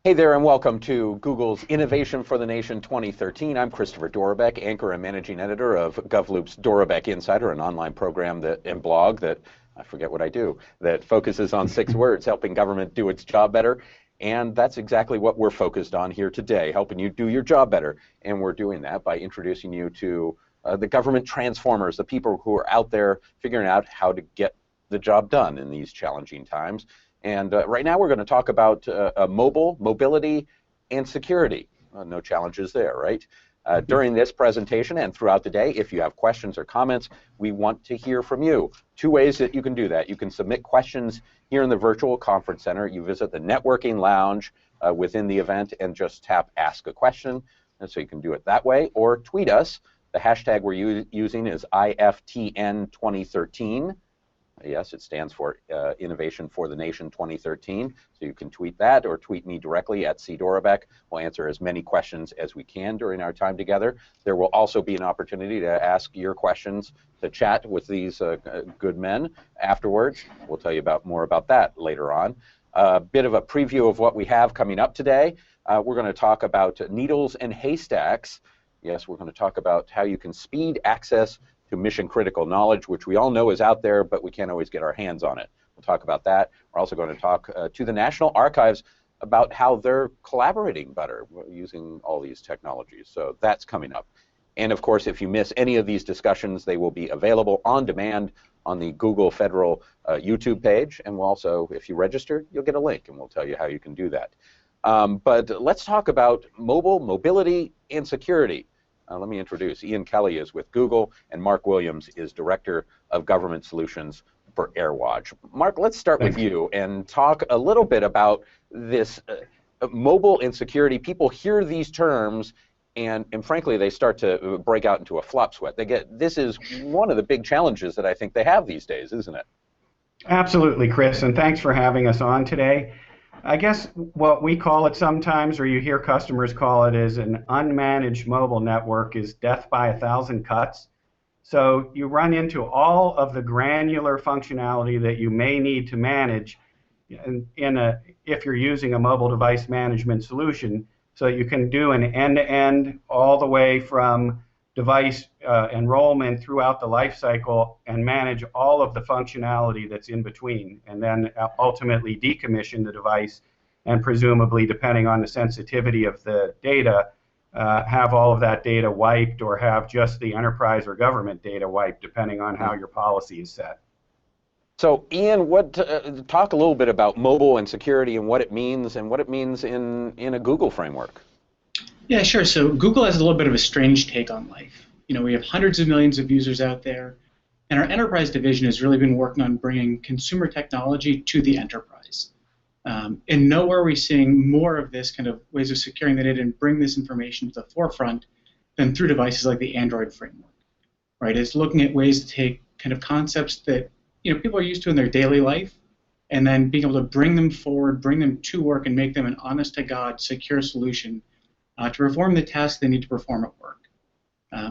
Hey there, and welcome to Google's Innovation for the Nation 2013. I'm Christopher Dorobek, anchor and managing editor of GovLoop's Dorobek Insider, an online program and blog that, I forget what I do, that focuses on 6 words, helping government do its job better. And that's exactly what we're focused on here today, helping you do your job better. And we're doing that by introducing you to the government transformers, the people who are out there figuring out how to get the job done in these challenging times. And right now we're going to talk about mobility, and security. No challenges there, right? During this presentation and throughout the day, if you have questions or comments, we want to hear from you. 2 ways that you can do that. You can submit questions here in the virtual conference center. You visit the networking lounge within the event and just tap Ask a Question. And so you can do it that way, or tweet us. The hashtag we're using is IFTN2013. Yes, it stands for Innovation for the Nation 2013. So you can tweet that or tweet me directly at @CDorobek. We'll answer as many questions as we can during our time together. There will also be an opportunity to ask your questions, to chat with these good men afterwards. We'll tell you more about that later on. A bit of a preview of what we have coming up today. We're going to talk about needles and haystacks. Yes, we're going to talk about how you can speed access to mission-critical knowledge, which we all know is out there, but we can't always get our hands on it. We'll talk about that. We're also going to talk to the National Archives about how they're collaborating better using all these technologies. So that's coming up. And of course, if you miss any of these discussions, they will be available on demand on the Google Federal YouTube page. And we'll also, if you register, you'll get a link, and we'll tell you how you can do that. But let's talk about mobility, and security. Let me introduce. Ian Kelly is with Google, and Mark Williams is Director of Government Solutions for AirWatch. Mark, let's start with you and talk a little bit about this mobile and security. People hear these terms, and frankly, they start to break out into a flop sweat. This is one of the big challenges that I think they have these days, isn't it? Absolutely, Chris, and thanks for having us on today. I guess what we call it sometimes, or you hear customers call it, is an unmanaged mobile network is death by 1,000 cuts. So you run into all of the granular functionality that you may need to manage if you're using a mobile device management solution. So you can do an end-to-end all the way from device enrollment throughout the life cycle and manage all of the functionality that's in between, and then ultimately decommission the device and presumably, depending on the sensitivity of the data, have all of that data wiped or have just the enterprise or government data wiped, depending on how your policy is set. So, Ian, talk a little bit about mobile and security and what it means in a Google framework. Yeah, sure. So Google has a little bit of a strange take on life. We have hundreds of millions of users out there, and our enterprise division has really been working on bringing consumer technology to the enterprise. And nowhere are we seeing more of this kind of ways of securing the data and bring this information to the forefront than through devices like the Android framework. Right? It's looking at ways to take kind of concepts that people are used to in their daily life, and then being able to bring them forward, bring them to work, and make them an honest-to-God, secure solution to perform the tasks they need to perform at work.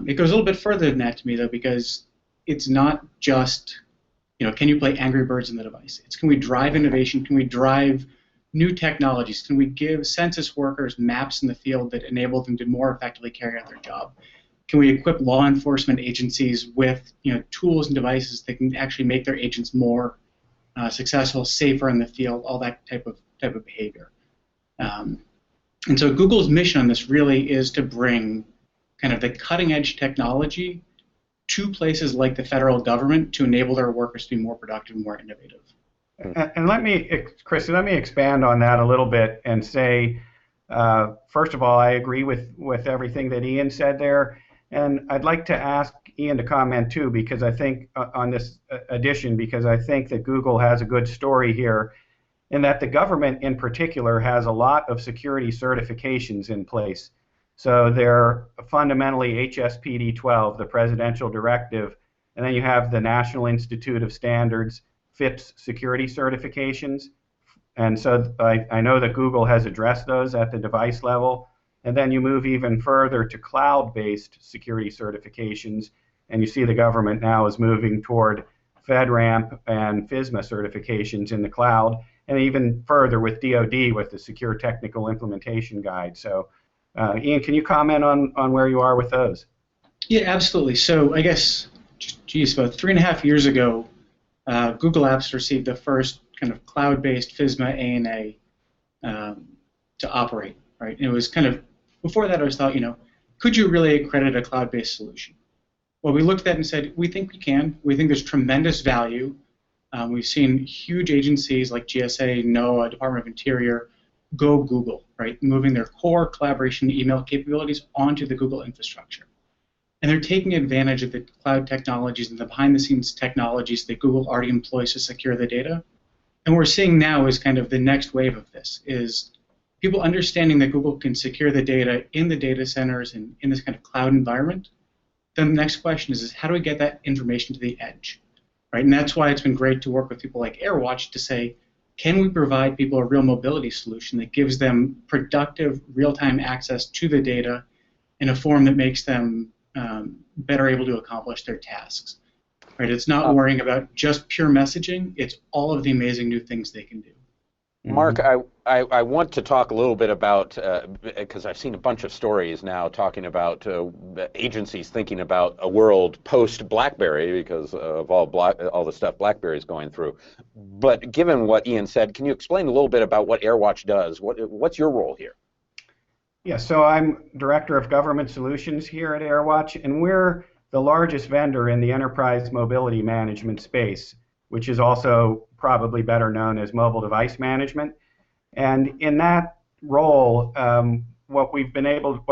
It goes a little bit further than that to me, though, because it's not just, can you play Angry Birds in the device? It's, can we drive innovation? Can we drive new technologies? Can we give census workers maps in the field that enable them to more effectively carry out their job? Can we equip law enforcement agencies with tools and devices that can actually make their agents more successful, safer in the field, all that type of behavior? And so Google's mission on this really is to bring kind of the cutting-edge technology to places like the federal government to enable their workers to be more productive and more innovative. And Chris, let me expand on that a little bit and say, first of all, I agree with everything that Ian said there. And I'd like to ask Ian to comment too, because I think on this addition, because I think that Google has a good story here, in that the government in particular has a lot of security certifications in place. So they're fundamentally HSPD 12, the presidential directive, and then you have the National Institute of Standards, FIPS security certifications. And so I know that Google has addressed those at the device level. And then you move even further to cloud-based security certifications, and you see the government now is moving toward FedRAMP and FISMA certifications in the cloud. and even further with DoD with the Secure Technical Implementation Guide. So, Ian, can you comment on where you are with those? Yeah, absolutely. So I guess, geez, about 3.5 years ago, Google Apps received the first kind of cloud-based FISMA ANA to operate, right? And it was kind of, before that I was thought, could you really accredit a cloud-based solution? Well, we looked at that and said, we think we can. We think there's tremendous value. We've seen huge agencies like GSA, NOAA, Department of Interior, go Google, right? Moving their core collaboration email capabilities onto the Google infrastructure. And they're taking advantage of the cloud technologies and the behind-the-scenes technologies that Google already employs to secure the data. And what we're seeing now is kind of the next wave of this, is people understanding that Google can secure the data in the data centers and in this kind of cloud environment. Then the next question is how do we get that information to the edge, right? And that's why it's been great to work with people like AirWatch to say, can we provide people a real mobility solution that gives them productive, real-time access to the data in a form that makes them better able to accomplish their tasks, right? It's not worrying about just pure messaging. It's all of the amazing new things they can do. Mark, I want to talk a little bit about, because I've seen a bunch of stories now talking about agencies thinking about a world post-Blackberry because of all the stuff Blackberry is going through. But given what Ian said, can you explain a little bit about what AirWatch does? What's your role here? Yeah, so I'm Director of Government Solutions here at AirWatch, and we're the largest vendor in the enterprise mobility management space, which is also probably better known as mobile device management. And in that role, what we've been able,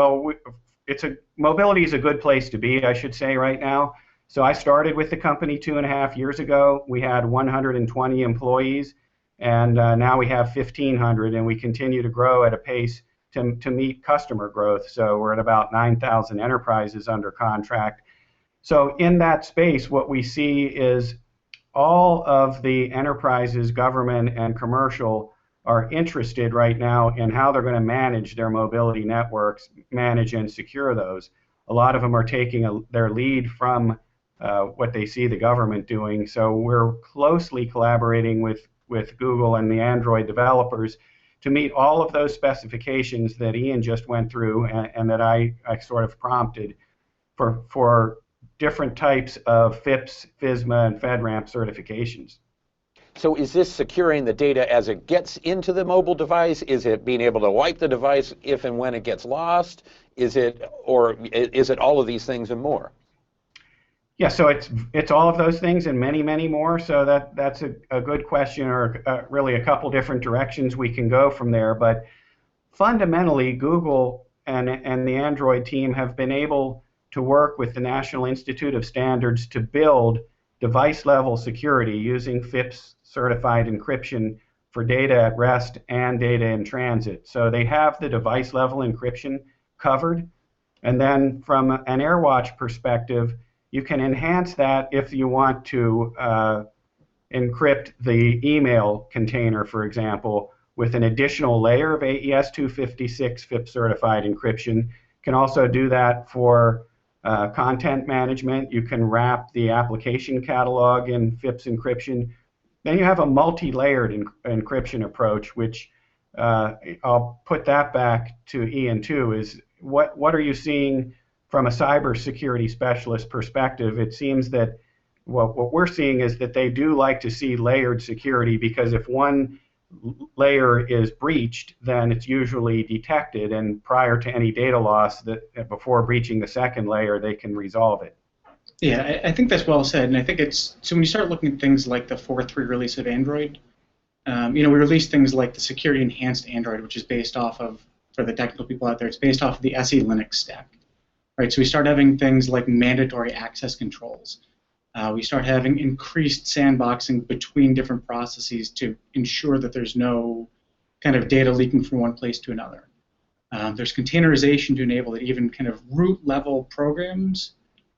mobility is a good place to be, I should say, right now. So I started with the company 2.5 years ago. We had 120 employees, and now we have 1,500, and we continue to grow at a pace to meet customer growth. So we're at about 9,000 enterprises under contract. So in that space, what we see is all of the enterprises, government and commercial, are interested right now in how they're going to manage their mobility networks, manage and secure those. A lot of them are taking their lead from what they see the government doing. So we're closely collaborating with Google and the Android developers to meet all of those specifications that Ian just went through and that I sort of prompted for different types of FIPS, FISMA, and FedRAMP certifications. So is this securing the data as it gets into the mobile device? Is it being able to wipe the device if and when it gets lost? Is it all of these things and more? Yeah, so it's all of those things and many, many more. So that's a good question, or really a couple different directions we can go from there. But fundamentally, Google and the Android team have been able to work with the National Institute of Standards to build device-level security using FIPS certified encryption for data at rest and data in transit. So they have the device-level encryption covered. And then from an AirWatch perspective, you can enhance that if you want to encrypt the email container, for example, with an additional layer of AES 256 FIPS certified encryption. You can also do that for content management. You can wrap the application catalog in FIPS encryption. Then you have a multi-layered encryption approach, which I'll put that back to Ian too, is what are you seeing from a cybersecurity specialist perspective? It seems that what we're seeing is that they do like to see layered security, because if one layer is breached, then it's usually detected, and prior to any data loss, before breaching the second layer, they can resolve it. Yeah, I think that's well said, and I think it's, so when you start looking at things like the 4.3 release of Android, we released things like the security enhanced Android, which is based off of, for the technical people out there, it's based off of the SE Linux stack. Right, so we start having things like mandatory access controls. We start having increased sandboxing between different processes to ensure that there's no kind of data leaking from one place to another. There's containerization to enable that even kind of root level programs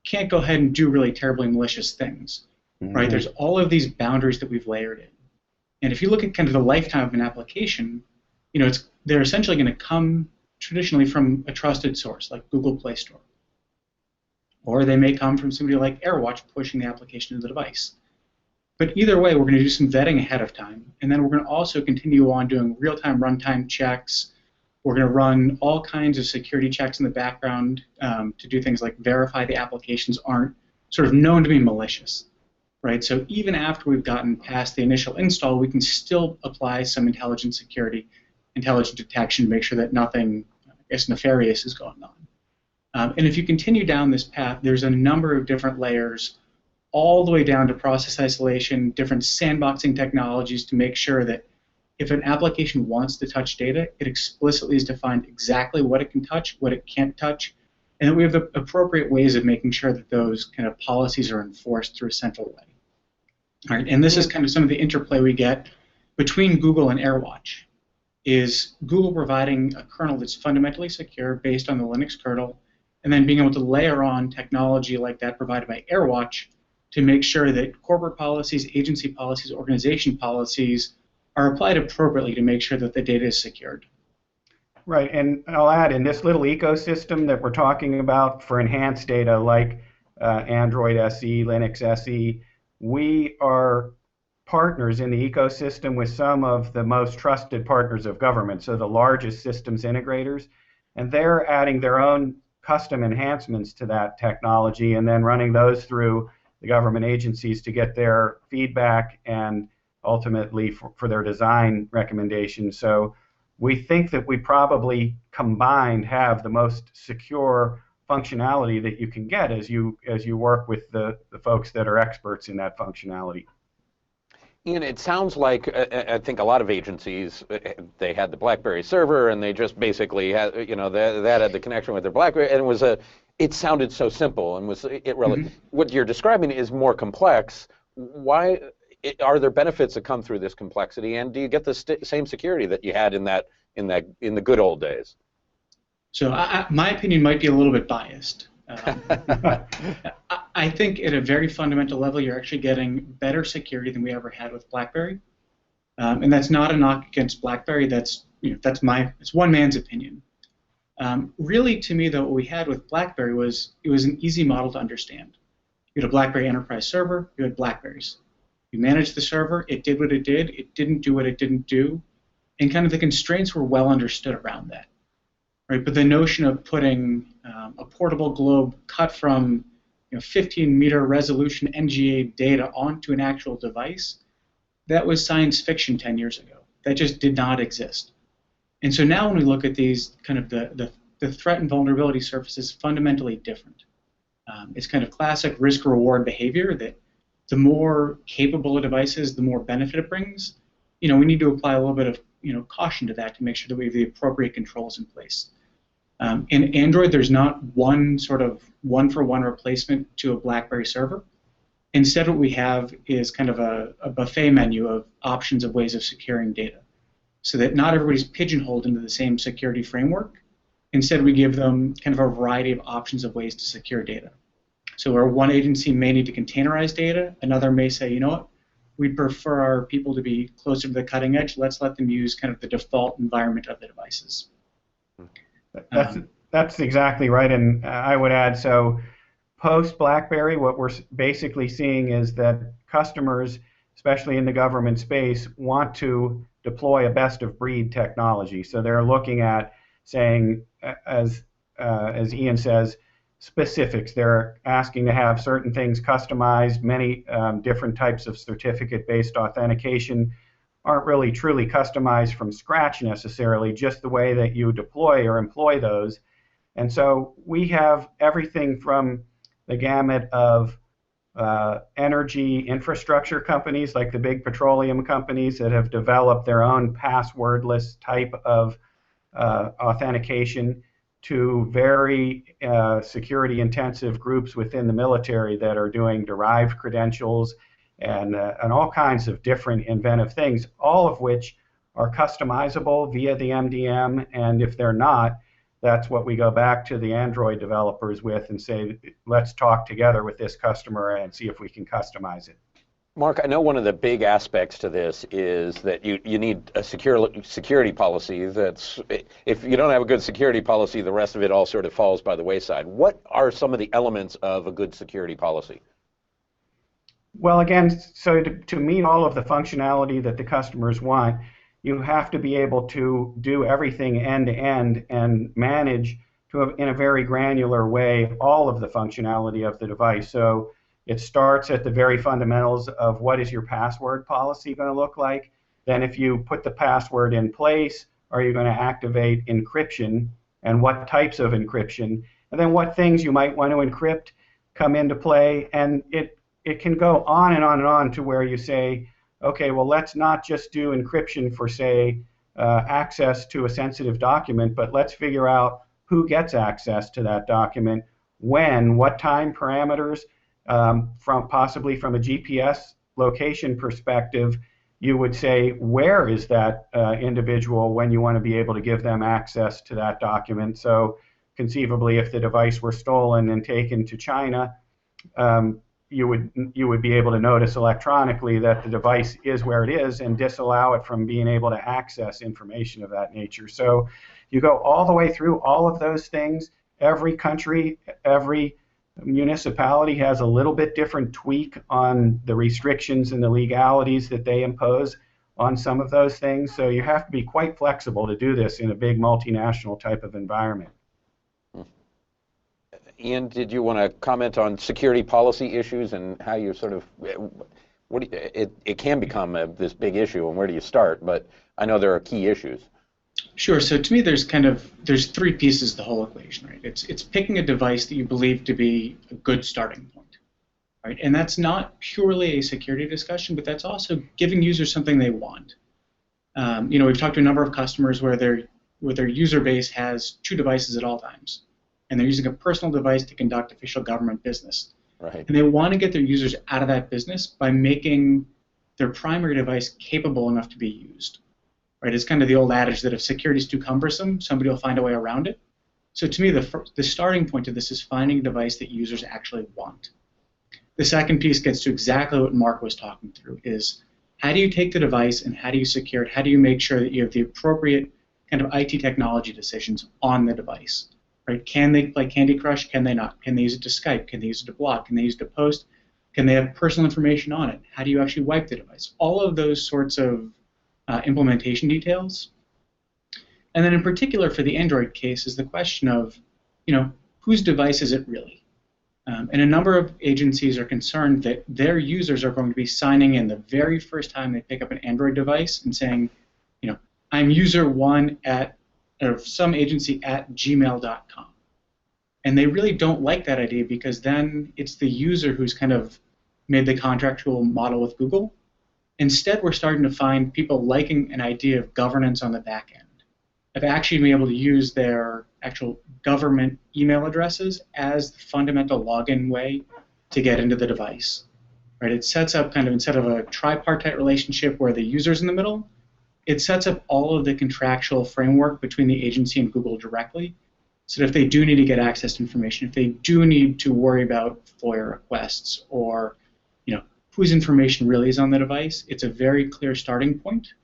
can't go ahead and do really terribly malicious things. Mm-hmm. Right, there's all of these boundaries that we've layered in. And if you look at kind of the lifetime of an application, they're essentially going to come traditionally from a trusted source like Google Play Store. Or they may come from somebody like AirWatch pushing the application to the device. But either way, we're going to do some vetting ahead of time, and then we're going to also continue on doing real-time runtime checks. We're going to run all kinds of security checks in the background to do things like verify the applications aren't sort of known to be malicious, right? So even after we've gotten past the initial install, we can still apply some intelligent security, intelligent detection to make sure that nothing, I guess, nefarious is going on. And if you continue down this path, there's a number of different layers all the way down to process isolation, different sandboxing technologies to make sure that if an application wants to touch data, it explicitly is defined exactly what it can touch, what it can't touch, and that we have the appropriate ways of making sure that those kind of policies are enforced through a central way. All right, and this is kind of some of the interplay we get between Google and AirWatch. Is Google providing a kernel that's fundamentally secure based on the Linux kernel, and then being able to layer on technology like that provided by AirWatch to make sure that corporate policies, agency policies, organization policies are applied appropriately to make sure that the data is secured. Right, and I'll add, in this little ecosystem that we're talking about for enhanced data like Android SE, Linux SE, we are partners in the ecosystem with some of the most trusted partners of government, so the largest systems integrators, and they're adding their own custom enhancements to that technology and then running those through the government agencies to get their feedback and ultimately for their design recommendations. So we think that we probably combined have the most secure functionality that you can get as you work with the folks that are experts in that functionality. Ian, it sounds like I think a lot of agencies, they had the Blackberry server and they just basically had, that had the connection with their Blackberry, and it sounded so simple and what you're describing is more complex. Why are there benefits that come through this complexity, and do you get the same security that you had in the good old days? So my opinion might be a little bit biased. I think at a very fundamental level, you're actually getting better security than we ever had with Blackberry, and that's not a knock against Blackberry. It's one man's opinion. Really, to me, though, what we had with Blackberry was it was an easy model to understand. You had a Blackberry Enterprise server. You had Blackberries. You managed the server. It did what it did. It didn't do what it didn't do, and kind of the constraints were well understood around that. Right, but the notion of putting a portable globe cut from 15-meter resolution NGA data onto an actual device, that was science fiction 10 years ago. That just did not exist. And so now when we look at these, kind of the threat and vulnerability surface is fundamentally different. It's kind of classic risk-reward behavior that the more capable a device is, the more benefit it brings. We need to apply a little bit of caution to that to make sure that we have the appropriate controls in place. In Android, there's not one sort of one-for-one replacement to a BlackBerry server. Instead, what we have is kind of a buffet menu of options of ways of securing data, so that not everybody's pigeonholed into the same security framework. Instead, we give them kind of a variety of options of ways to secure data. So where one agency may need to containerize data, another may say, you know what, we prefer our people to be closer to the cutting edge. Let's let them use kind of the default environment of the devices. That's exactly right, and I would add, so post BlackBerry, what we're basically seeing is that customers, especially in the government space, want to deploy a best-of-breed technology. So they're looking at saying, as Ian says, specifics. They're asking to have certain things customized. Many different types of certificate-based authentication aren't really truly customized from scratch necessarily, just the way that you deploy or employ those. And so we have everything from the gamut of energy infrastructure companies like the big petroleum companies that have developed their own passwordless type of authentication to very security-intensive groups within the military that are doing derived credentials and all kinds of different inventive things, all of which are customizable via the MDM, and if they're not, that's what we go back to the Android developers with and say, let's talk together with this customer and see if we can customize it. Mark, I know one of the big aspects to this is that you need a security policy that's, if you don't have a good security policy, the rest of it all sort of falls by the wayside. What are some of the elements of a good security policy? Well, again, so to meet all of the functionality that the customers want, you have to be able to do everything end to end and manage in a very granular way all of the functionality of the device. So it starts at the very fundamentals of what is your password policy going to look like. Then if you put the password in place, are you going to activate encryption and what types of encryption? And then what things you might want to encrypt come into play. And it can go on and on and on to where you say, okay, well, let's not just do encryption for, say, access to a sensitive document, but let's figure out who gets access to that document, when, what time parameters, possibly from a GPS location perspective, you would say, where is that individual when you want to be able to give them access to that document. So conceivably, if the device were stolen and taken to China, you would be able to notice electronically that the device is where it is and disallow it from being able to access information of that nature. So you go all the way through all of those things. Every country, every municipality has a little bit different tweak on the restrictions and the legalities that they impose on some of those things. So you have to be quite flexible to do this in a big multinational type of environment. Ian, did you want to comment on security policy issues and how you sort of, it can become this big issue, and where do you start? But I know there are key issues. Sure. So to me, there's three pieces to the whole equation, right? It's picking a device that you believe to be a good starting point, right? And that's not purely a security discussion, but that's also giving users something they want. We've talked to a number of customers where their user base has two devices at all times, and they're using a personal device to conduct official government business. Right. And they want to get their users out of that business by making their primary device capable enough to be used. Right? It's kind of the old adage that if security is too cumbersome, somebody will find a way around it. So to me, the starting point of this is finding a device that users actually want. The second piece gets to exactly what Mark was talking through, is how do you take the device and how do you secure it? How do you make sure that you have the appropriate kind of IT technology decisions on the device? Right? Can they play Candy Crush? Can they not? Can they use it to Skype? Can they use it to blog? Can they use it to post? Can they have personal information on it? How do you actually wipe the device? All of those sorts of implementation details. And then in particular for the Android case is the question of, whose device is it really? And a number of agencies are concerned that their users are going to be signing in the very first time they pick up an Android device and saying, I'm user one of some agency at gmail.com. And they really don't like that idea because then it's the user who's kind of made the contractual model with Google. Instead, we're starting to find people liking an idea of governance on the back end, of actually being able to use their actual government email addresses as the fundamental login way to get into the device. Right? It sets up kind of, instead of a tripartite relationship where the user's in the middle, it sets up all of the contractual framework between the agency and Google directly, so that if they do need to get access to information, if they do need to worry about FOIA requests or whose information really is on the device, it's a very clear starting point,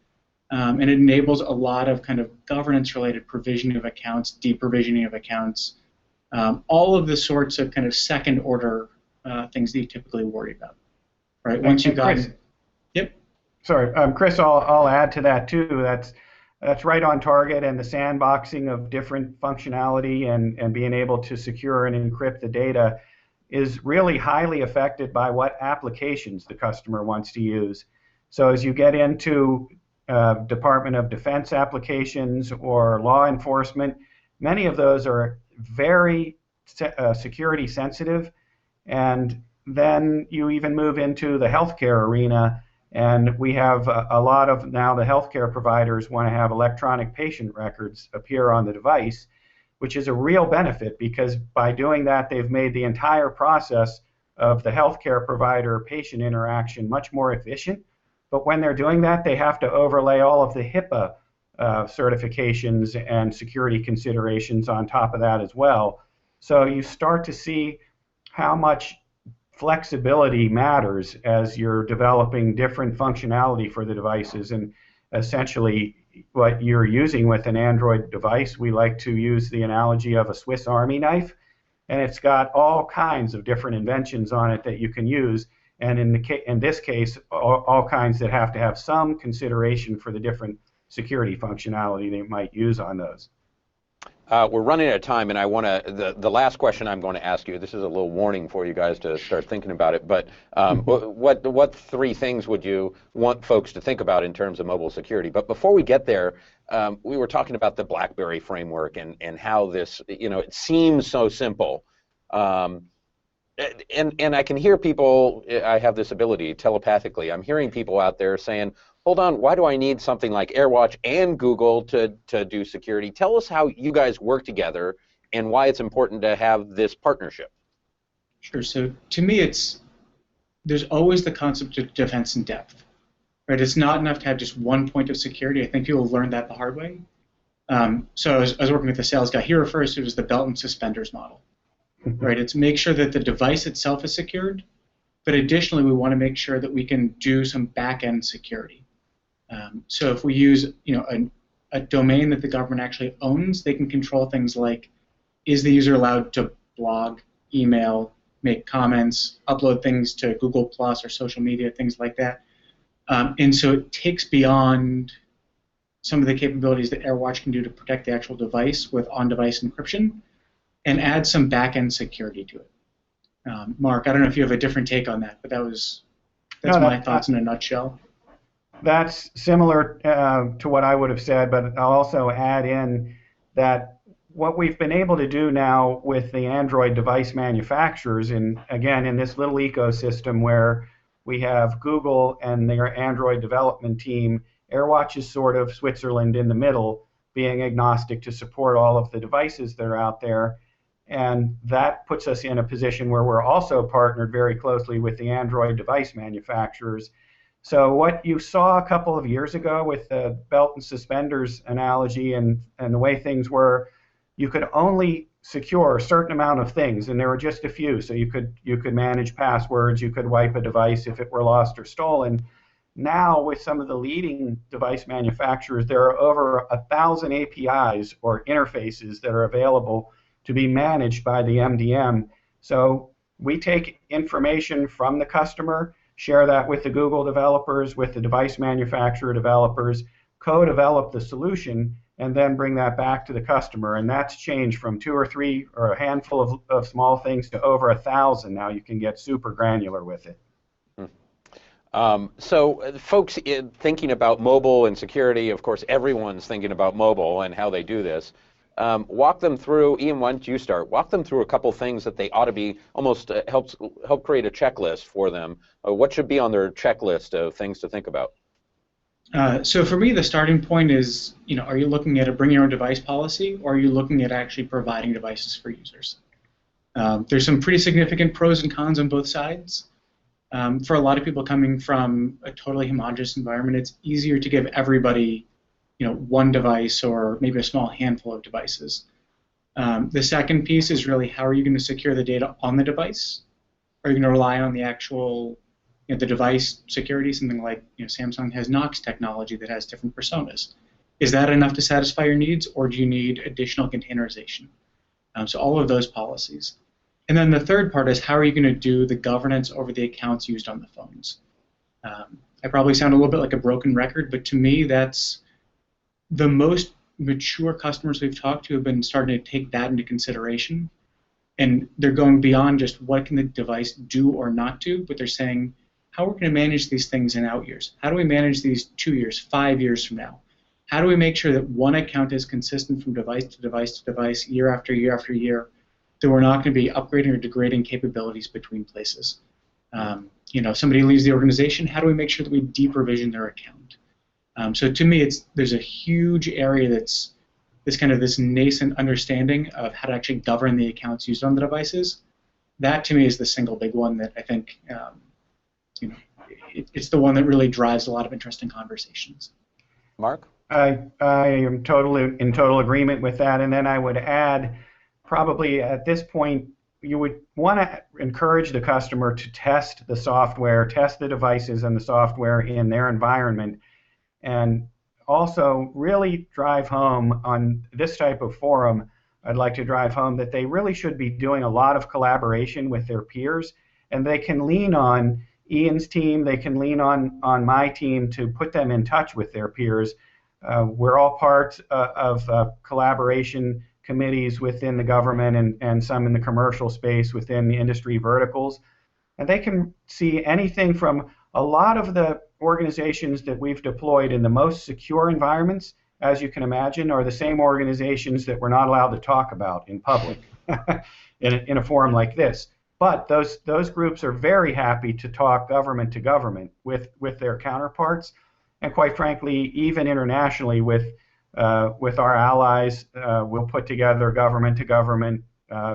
and it enables a lot of kind of governance-related provisioning of accounts, deprovisioning of accounts, all of the sorts of kind of second-order things that you typically worry about. Right? Once you've got, yep. Sorry, Chris, I'll add to that too. That's right on target, and the sandboxing of different functionality and being able to secure and encrypt the data is really highly affected by what applications the customer wants to use. So as you get into Department of Defense applications or law enforcement, many of those are very security sensitive, and then you even move into the healthcare arena, and we have a lot of now the healthcare providers want to have electronic patient records appear on the device, which is a real benefit because by doing that they've made the entire process of the healthcare provider-patient interaction much more efficient. But when they're doing that, they have to overlay all of the HIPAA certifications and security considerations on top of that as well. So you start to see how much flexibility matters as you're developing different functionality for the devices. And essentially what you're using with an Android device, we like to use the analogy of a Swiss Army knife, and it's got all kinds of different inventions on it that you can use. and in this case, all kinds that have to have some consideration for the different security functionality they might use on those. We're running out of time, and I want to, the last question I'm going to ask you, this is a little warning for you guys to start thinking about it, but what three things would you want folks to think about in terms of mobile security? But before we get there, we were talking about the Blackberry framework and how this, it seems so simple. And I can hear people, I have this ability telepathically, I'm hearing people out there saying, hold on, why do I need something like AirWatch and Google to do security? Tell us how you guys work together and why it's important to have this partnership. Sure. So to me, there's always the concept of defense in depth, right? It's not enough to have just one point of security. I think people learn that the hard way. So I was working with a sales guy. He refers to it as the belt and suspenders model, right? It's make sure that the device itself is secured, but additionally, we want to make sure that we can do some back-end security. So if we use a domain that the government actually owns, they can control things like, is the user allowed to blog, email, make comments, upload things to Google Plus or social media, things like that. And so it takes beyond some of the capabilities that AirWatch can do to protect the actual device with on-device encryption and add some back-end security to it. Mark, I don't know if you have a different take on that, but that's my thoughts in a nutshell. That's similar to what I would have said, but I'll also add in that what we've been able to do now with the Android device manufacturers, and again, in this little ecosystem where we have Google and their Android development team, AirWatch is sort of Switzerland in the middle, being agnostic to support all of the devices that are out there. And that puts us in a position where we're also partnered very closely with the Android device manufacturers. So what you saw a couple of years ago with the belt and suspenders analogy and the way things were, you could only secure a certain amount of things, and there were just a few. So you could manage passwords, you could wipe a device if it were lost or stolen. Now, with some of the leading device manufacturers, there are over 1,000 APIs or interfaces that are available to be managed by the MDM. So we take information from the customer, share that with the Google developers, with the device manufacturer developers, co-develop the solution, and then bring that back to the customer. And that's changed from 2 or 3 or a handful of small things to over 1,000. Now you can get super granular with it. So folks thinking about mobile and security, of course, everyone's thinking about mobile and how they do this. Walk them through, Ian, why don't you start? Walk them through a couple things that they ought to be, almost help create a checklist for them. What should be on their checklist of things to think about? So for me, the starting point is, are you looking at a bring your own device policy, or are you looking at actually providing devices for users? There's some pretty significant pros and cons on both sides. For a lot of people coming from a totally homogeneous environment, it's easier to give everybody one device or maybe a small handful of devices. The second piece is really how are you going to secure the data on the device? Are you going to rely on the actual the device security, something like Samsung has Knox technology that has different personas. Is that enough to satisfy your needs, or do you need additional containerization? So all of those policies. And then the third part is how are you going to do the governance over the accounts used on the phones? I probably sound a little bit like a broken record, but to me that's the most mature customers we've talked to have been starting to take that into consideration. And they're going beyond just what can the device do or not do, but they're saying, how are we going to manage these things in out years? How do we manage these 2 years, 5 years from now? How do we make sure that one account is consistent from device to device to device, year after year after year, that we're not going to be upgrading or degrading capabilities between places? Somebody leaves the organization, how do we make sure that we deprovision their account? So to me, there's a huge area that's kind of this nascent understanding of how to actually govern the accounts used on the devices. That to me is the single big one that I think it's the one that really drives a lot of interesting conversations. Mark? I am in total agreement with that, and then I would add, probably at this point, you would want to encourage the customer to test the software, test the devices and the software in their environment, and also really drive home on this type of forum. I'd like to drive home that they really should be doing a lot of collaboration with their peers, and they can lean on Ian's team, they can lean on my team to put them in touch with their peers. We're all part of collaboration committees within the government and some in the commercial space within the industry verticals. And they can see anything from a lot of the organizations that we've deployed in the most secure environments, as you can imagine, are the same organizations that we're not allowed to talk about in public in a forum like this. But those groups are very happy to talk government to government with their counterparts, and quite frankly, even internationally with our allies. We'll put together government to government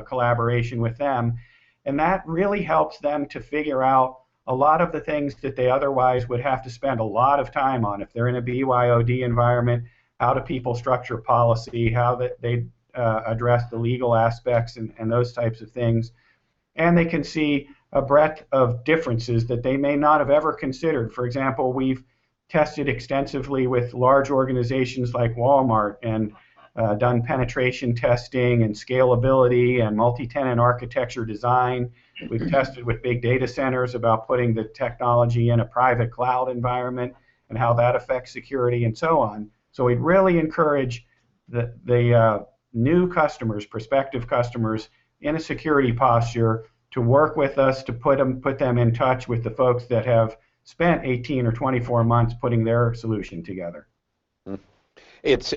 collaboration with them, and that really helps them to figure out a lot of the things that they otherwise would have to spend a lot of time on. If they're in a BYOD environment, how do people structure policy, how they address the legal aspects and those types of things. And they can see a breadth of differences that they may not have ever considered. For example, we've tested extensively with large organizations like Walmart and done penetration testing and scalability and multi-tenant architecture design. We've tested with big data centers about putting the technology in a private cloud environment and how that affects security and so on. So we'd really encourage the new customers, prospective customers, in a security posture to work with us to put them in touch with the folks that have spent 18 or 24 months putting their solution together.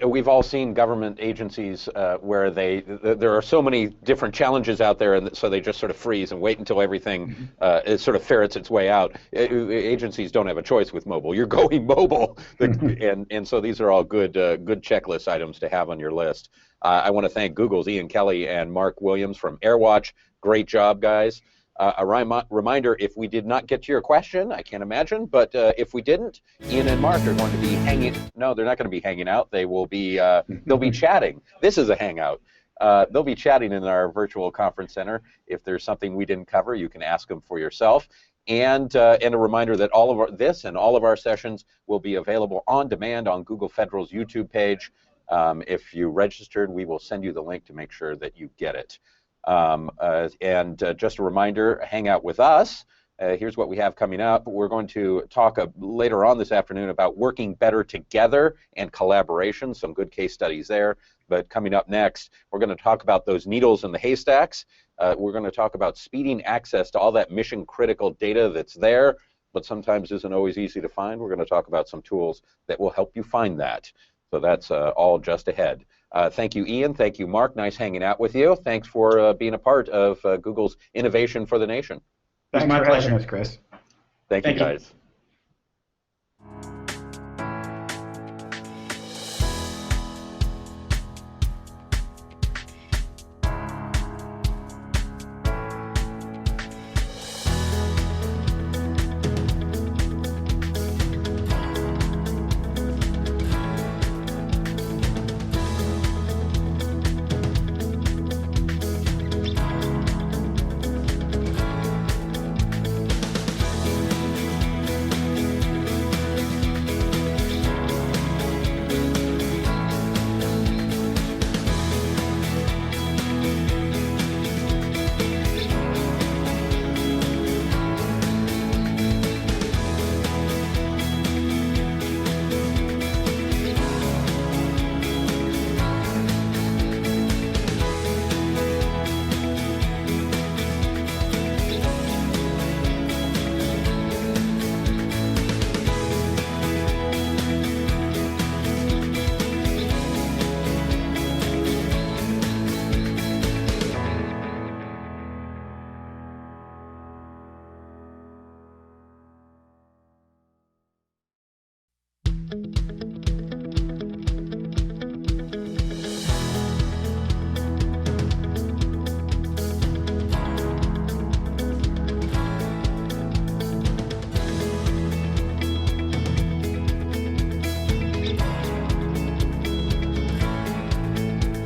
We've all seen government agencies where there are so many different challenges out there, and so they just sort of freeze and wait until everything it sort of ferrets its way out. Agencies don't have a choice with mobile. You're going mobile, and so these are all good checklist items to have on your list. I want to thank Google's Ian Kelly and Mark Williams from AirWatch. Great job, guys. A reminder, if we did not get to your question, I can't imagine, but if we didn't, Ian and Mark are going to be no, they're not going to be hanging out. They will be, they'll be chatting. This is a hangout. They'll be chatting in our virtual conference center. If there's something we didn't cover, you can ask them for yourself. And a reminder that all of this and all of our sessions will be available on demand on Google Federal's YouTube page. If you registered, we will send you the link to make sure that you get it. Just a reminder, hang out with us. Here's what we have coming up. We're going to talk later on this afternoon about working better together and collaboration, some good case studies there. But coming up next, we're going to talk about those needles in the haystacks. We're going to talk about speeding access to all that mission-critical data that's there, but sometimes isn't always easy to find. We're going to talk about some tools that will help you find that. So that's all just ahead. Thank you, Ian. Thank you, Mark. Nice hanging out with you. Thanks for being a part of Google's Innovation for the Nation. Thanks for having us, Chris. Thank you, guys.